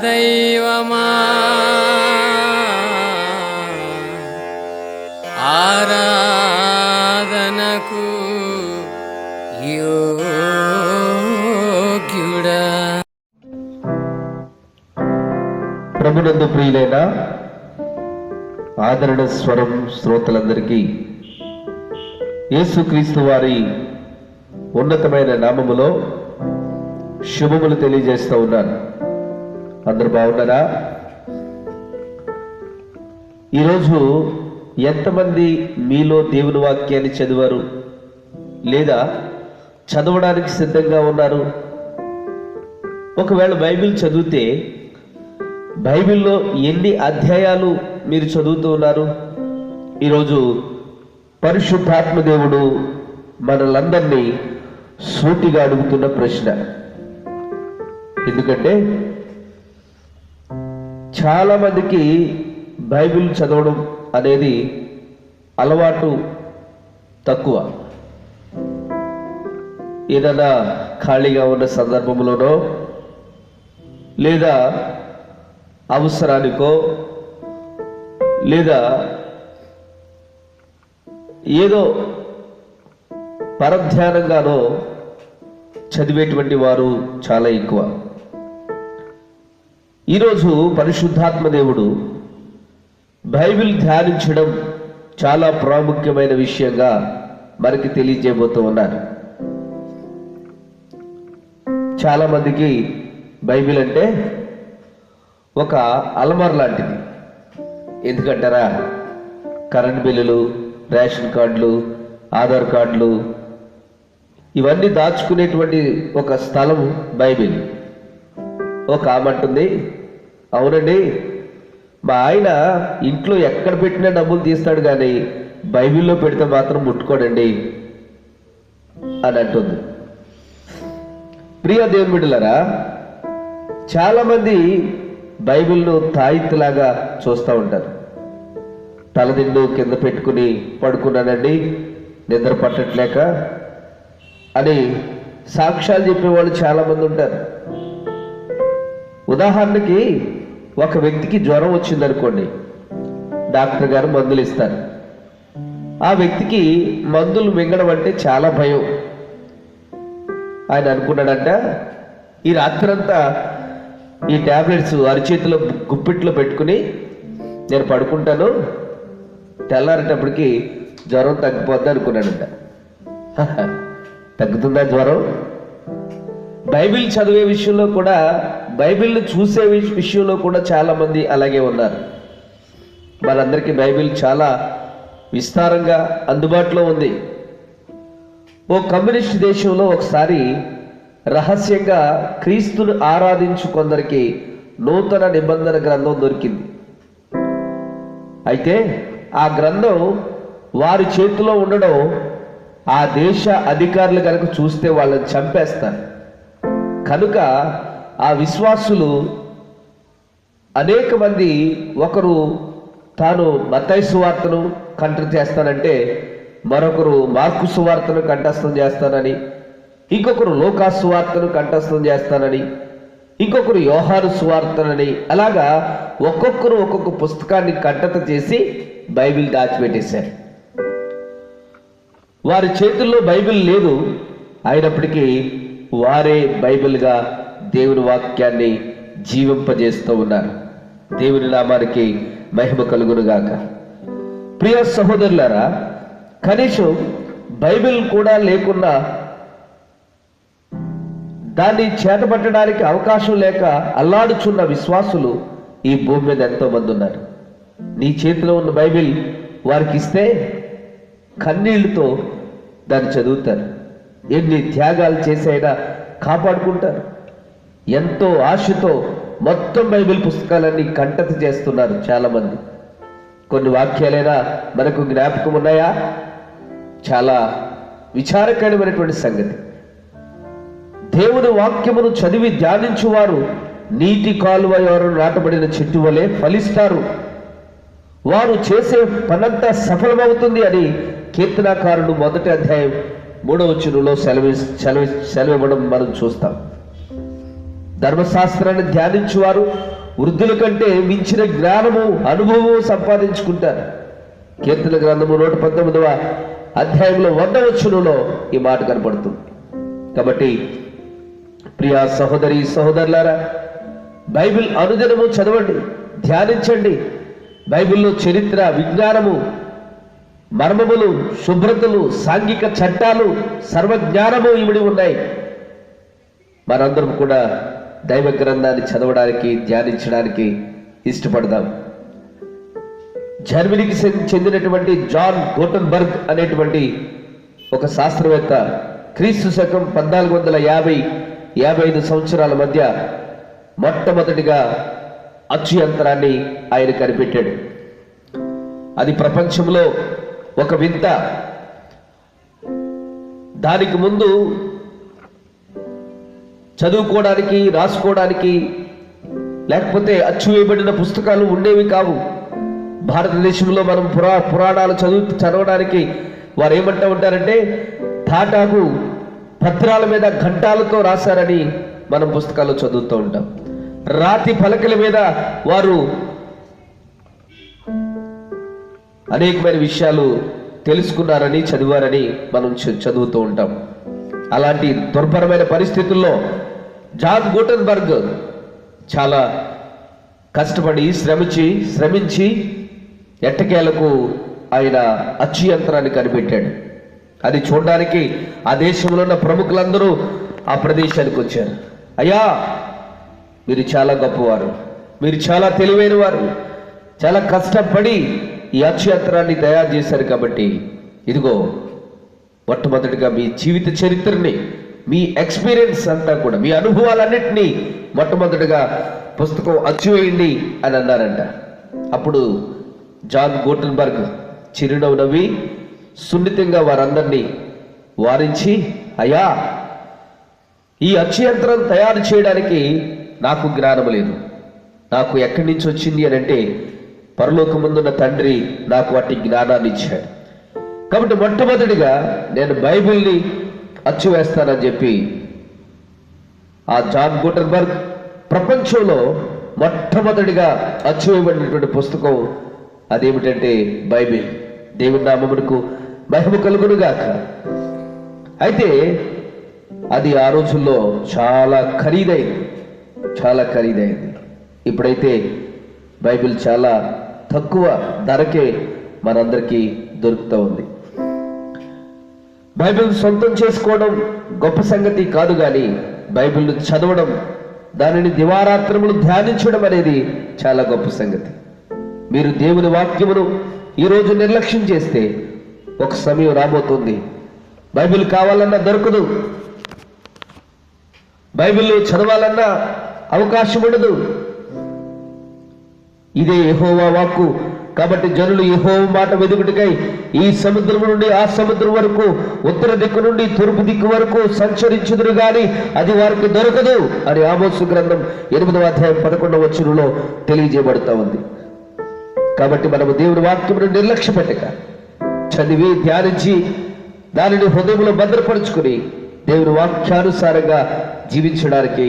దైవమా ఆరాధనకు యోగ్యుడా. ప్రభునందు ప్రియులైన ఆదరణ స్వరం శ్రోతలందరికీ యేసుక్రీస్తు వారి ఉన్నతమైన నామములో శుభములు తెలియజేస్తూ ఉన్నాను. అందరూ బాగున్నారా? ఈరోజు ఎంతమంది మీలో దేవుని వాక్యాన్ని చదివారు లేదా చదవడానికి సిద్ధంగా ఉన్నారు? ఒకవేళ బైబిల్ చదివితే బైబిల్లో ఎన్ని అధ్యాయాలు మీరు చదువుతూ ఉన్నారు? ఈరోజు పరిశుద్ధాత్మ దేవుడు మనలందరినీ సూటిగా అడుగుతున్న ప్రశ్న. ఎందుకంటే చాలా మందికి బైబిల్ చదవడం అనేది అలవాటు తక్కువ. ఏదైనా ఖాళీగా ఉన్న సందర్భంలోనో లేదా అవసరానికో లేదా ఏదో పరధ్యానంగానో చదివేటువంటి వారు చాలా ఎక్కువ. ఈరోజు పరిశుద్ధాత్మ దేవుడు బైబిల్ ధ్యానించడం చాలా ప్రాముఖ్యమైన విషయంగా మనకి తెలియజేయబోతూ ఉన్నారు. చాలా మందికి బైబిల్ అంటే ఒక అలమార్ లాంటిది. ఎందుకంటారా? కరెంట్ బిల్లులు, రేషన్ కార్డులు, ఆధార్ కార్డులు ఇవన్నీ దాచుకునేటువంటి ఒక స్థలం బైబిల్. ఒక ఆమె అంటుంది, అవునండి మా ఆయన ఇంట్లో ఎక్కడ పెట్టినా డబ్బులు తీస్తాడు కానీ బైబిల్లో పెడితే మాత్రం ముట్టుకోడండి అని అంటుంది. ప్రియ దేవుని బిడ్డలారా, చాలామంది బైబిల్ను తాయిత్తులాగా చూస్తూ ఉంటారు. తలదిండు కింద పెట్టుకుని పడుకున్నానండి నిద్ర పట్టట్లేక అని సాక్ష్యాలు చెప్పేవాళ్ళు చాలామంది ఉంటారు. ఉదాహరణకి ఒక వ్యక్తికి జ్వరం వచ్చిందనుకోండి, డాక్టర్ గారు మందులు ఇస్తారు. ఆ వ్యక్తికి మందులు మింగడం అంటే చాలా భయం. ఆయన అనుకున్నాడంట, ఈ రాత్రంతా ఈ టాబ్లెట్స్ అరిచేతిలో గుప్పిట్లో పెట్టుకుని నేను పడుకుంటాను, తెల్లారేటప్పటికి జ్వరం తగ్గిపోద్ది అనుకున్నాడంట. తగ్గుతుందా జ్వరం? బైబిల్ చదివే విషయంలో కూడా, బైబిల్ని చూసే విషయంలో కూడా చాలామంది అలాగే ఉన్నారు. మనందరికీ బైబిల్ చాలా విస్తారంగా అందుబాటులో ఉంది. ఓ కమ్యూనిస్ట్ దేశంలో ఒకసారి రహస్యంగా క్రీస్తును ఆరాధించు కొందరికి నూతన నిబంధన గ్రంథం దొరికింది. అయితే ఆ గ్రంథం వారి చేతిలో ఉండడం ఆ దేశ అధికారులు కనుక చూస్తే వాళ్ళని చంపేస్తారు. కనుక ఆ విశ్వాసులు అనేక మంది, ఒకరు తాను మత్తయి సువార్తను కంఠం చేస్తానంటే మరొకరు మార్కు సువార్తను కంఠస్థం చేస్తానని, ఇంకొకరు లూకా సువార్తను కంఠస్థం చేస్తానని, ఇంకొకరు యోహాను సువార్తనని, అలాగా ఒక్కొక్కరు ఒక్కొక్క పుస్తకాన్ని కంఠత చేసి బైబిల్ దాచిపెట్టేశారు. వారి చేతుల్లో బైబిల్ లేదు, అయినప్పటికీ వారే బైబిల్గా దేవుని వాక్యాన్ని జీవింపజేస్తూ ఉన్నారు. దేవుని నామానికి మహిమ కలుగునుగాక. ప్రియ సహోదరులారా, కనీసం బైబిల్ కూడా లేకున్నా, దాన్ని చేతపట్టడానికి అవకాశం లేక అల్లాడుచున్న విశ్వాసులు ఈ భూమి మీద ఎంతో మంది ఉన్నారు. నీ చేతిలో ఉన్న బైబిల్ వారికి ఇస్తే కన్నీళ్లతో దాన్ని చదువుతారు. ఎన్ని త్యాగాలు చేసైనా కాపాడుకుంటారు. ఎంతో ఆశతో మొత్తం బైబిల్ పుస్తకాలన్నీ కంఠత చేస్తున్నారు చాలామంది. కొన్ని వాక్యాలైనా మనకు జ్ఞాపకం ఉన్నాయా? చాలా విచారకరమైనటువంటి సంగతి. దేవుని వాక్యమును చదివి ధ్యానించువారు నీటి కాలువ ఎవరు నాటబడిన చెట్టు వలె ఫలిస్తారు, వారు చేసే పనంతా సఫలమవుతుంది అని కీర్తనాకారుడు 1వ అధ్యాయం 3వ వచనంలో సెలవివ్వడం మనం చూస్తాం. ధర్మశాస్త్రాన్ని ధ్యానించువారు వృద్ధుల కంటే మించిన జ్ఞానము అనుభవము సంపాదించుకుంటారు. కీర్తన గ్రంథము 119వ అధ్యాయంలో 100వ వచనంలో ఈ మాట కనపడుతుంది. కాబట్టి ప్రియా సహోదరి సహోదరులారా, బైబిల్ అనుదినము చదవండి, ధ్యానించండి. బైబిల్లో చరిత్ర, విజ్ఞానము, మర్మములు, శుభ్రతలు, సాంఘిక చట్టాలు, సర్వజ్ఞానము ఇమిడి ఉన్నాయి. మనందరం కూడా దైవ గ్రంథాన్ని చదవడానికి, ధ్యానించడానికి ఇష్టపడదాం. జర్మనీకి చెందినటువంటి జాన్ గోటన్బర్గ్ అనేటువంటి ఒక శాస్త్రవేత్త క్రీస్తు శకం 1450-55 సంవత్సరాల మధ్య మొట్టమొదటిగా అచ్చు యంత్రాన్ని ఆయన కనిపెట్టాడు. అది ప్రపంచంలో ఒక వింత. దానికి ముందు చదువుకోవడానికి, రాసుకోవడానికి, లేకపోతే అచ్చు వేయబడిన పుస్తకాలు ఉండేవి కావు. భారతదేశంలో మనం పురాణాలు చదవడానికి వారు ఏమంటూ ఉంటారంటే, తాటాకు పత్రాల మీద ఘంటాలతో రాశారని మనం పుస్తకాల్లో చదువుతూ ఉంటాం. రాతి పలకల మీద వారు అనేకమైన విషయాలు తెలుసుకున్నారని, చదివారని మనం చదువుతూ ఉంటాం. అలాంటి దుర్భరమైన పరిస్థితుల్లో జాన్ గూటన్బర్గ్ చాలా కష్టపడి శ్రమించి ఎట్టకేలకు ఆయన అచ్చు యంత్రాన్ని కనిపెట్టాడు. అది చూడడానికి ఆ దేశంలో ఉన్న ప్రముఖులందరూ ఆ ప్రదేశానికి వచ్చారు. అయ్యా, మీరు చాలా గొప్పవారు, మీరు చాలా తెలివైన వారు, చాలా కష్టపడి ఈ అచ్చు యంత్రాన్ని తయారు చేశారు. కాబట్టి ఇదిగో మొట్టమొదటిగా మీ జీవిత చరిత్రని, మీ ఎక్స్పీరియన్స్ అంతా కూడా, మీ అనుభవాలన్నింటినీ మొట్టమొదటిగా పుస్తకం అచ్చు వేయండి అని అన్నారంట. అప్పుడు జాన్ గూటన్బర్గ్ చిరునవ్వు నవ్వి సున్నితంగా వారందరినీ వారించి, అయ్యా, ఈ అచ్చు యంత్రం తయారు చేయడానికి నాకు జ్ఞానం లేదు. నాకు ఎక్కడి నుంచి వచ్చింది అని అంటే, పరలోకమందున్న తండ్రి నాకు వాటి జ్ఞానాన్ని ఇచ్చాడు. కాబట్టి మొట్టమొదటిగా నేను బైబిల్ని అచ్చు వేస్తానని చెప్పి ఆ జాన్ గూటన్బర్గ్ ప్రపంచంలో మొట్టమొదటిగా అచ్చు వేయబడినటువంటి పుస్తకం అదేమిటంటే బైబిల్. దేవుని నామమునకు మహిమ కలుగును గాక. అయితే అది ఆ రోజుల్లో చాలా ఖరీదైంది. ఇప్పుడైతే బైబిల్ చాలా తక్కువ ధరకే మనందరికీ దొరుకుతూ ఉంది. బైబిల్ సొంతం చేసుకోవడం గొప్ప సంగతి కాదు, కానీ బైబిల్ను చదవడం, దానిని దివారాత్రములు ధ్యానించడం అనేది చాలా గొప్ప సంగతి. మీరు దేవుని వాక్యమును ఈరోజు నిర్లక్ష్యం చేస్తే ఒక సమయం రాబోతుంది, బైబిల్ కావాలన్నా దొరకదు, బైబిల్ చదవాలన్నా అవకాశం ఉండదు. ఇదే యెహోవా వాక్కు. కాబట్టి జనులు యెహోవా మాట వెదుకుటకై ఈ సముద్రం నుండి ఆ సముద్రం వరకు, ఉత్తర దిక్కు నుండి తూర్పు దిక్కు వరకు సంచరించుదురు గాని అది వారికి దొరకదు అని ఆమోసు గ్రంథం 8వ అధ్యాయం 11వ వచనంలో తెలియజేయబడుతూ ఉంది. కాబట్టి మనము దేవుని వాక్యమును నిర్లక్ష్య పెట్టక చదివి ధ్యానించి దానిని హృదయంలో భద్రపరుచుకుని దేవుని వాక్యానుసారంగా జీవించడానికి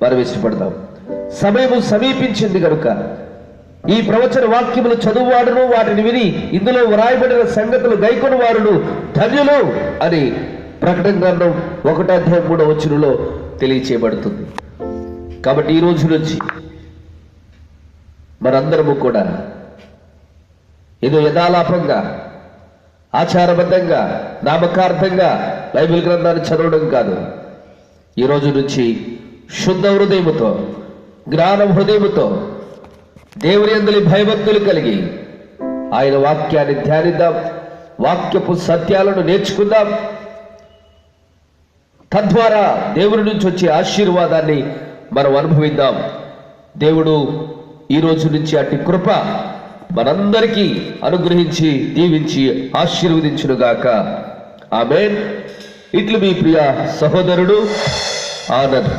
మనం ఇష్టపడతాం. సమయము సమీపించింది కనుక ఈ ప్రవచన వాక్యములు చదువువాడును వాటిని విని ఇందులో వ్రాయబడిన సంగతులు గైకొని వారును ధన్యులు అని ప్రకటన గ్రంథం 1వ అధ్యాయం 3వ వచనంలో తెలియచేయబడుతుంది. కాబట్టి ఈ రోజు నుంచి మనందరము కూడా ఏదో యథాలాపంగా, ఆచారబద్ధంగా, నామకార్థంగా బైబిల్ గ్రంథాన్ని చదవడం కాదు. ఈ రోజు నుంచి శుద్ధ హృదయముతో, జ్ఞాన హృదయముతో, దేవుని యందు భయభక్తులు కలిగి ఆయన వాక్యాన్ని ధ్యానిద్దాం, వాక్యపు సత్యాలను నేర్చుకుందాం. తద్వారా దేవుని నుంచి వచ్చే ఆశీర్వాదాన్ని మనం అనుభవిద్దాం. దేవుడు ఈ రోజు నుంచి అట్టి కృప మనందరికీ అనుగ్రహించి దీవించి ఆశీర్వదించునుగాక. ఆమేన్. ఇట్లు మీ ప్రియ సహోదరుడు ఆనంద్.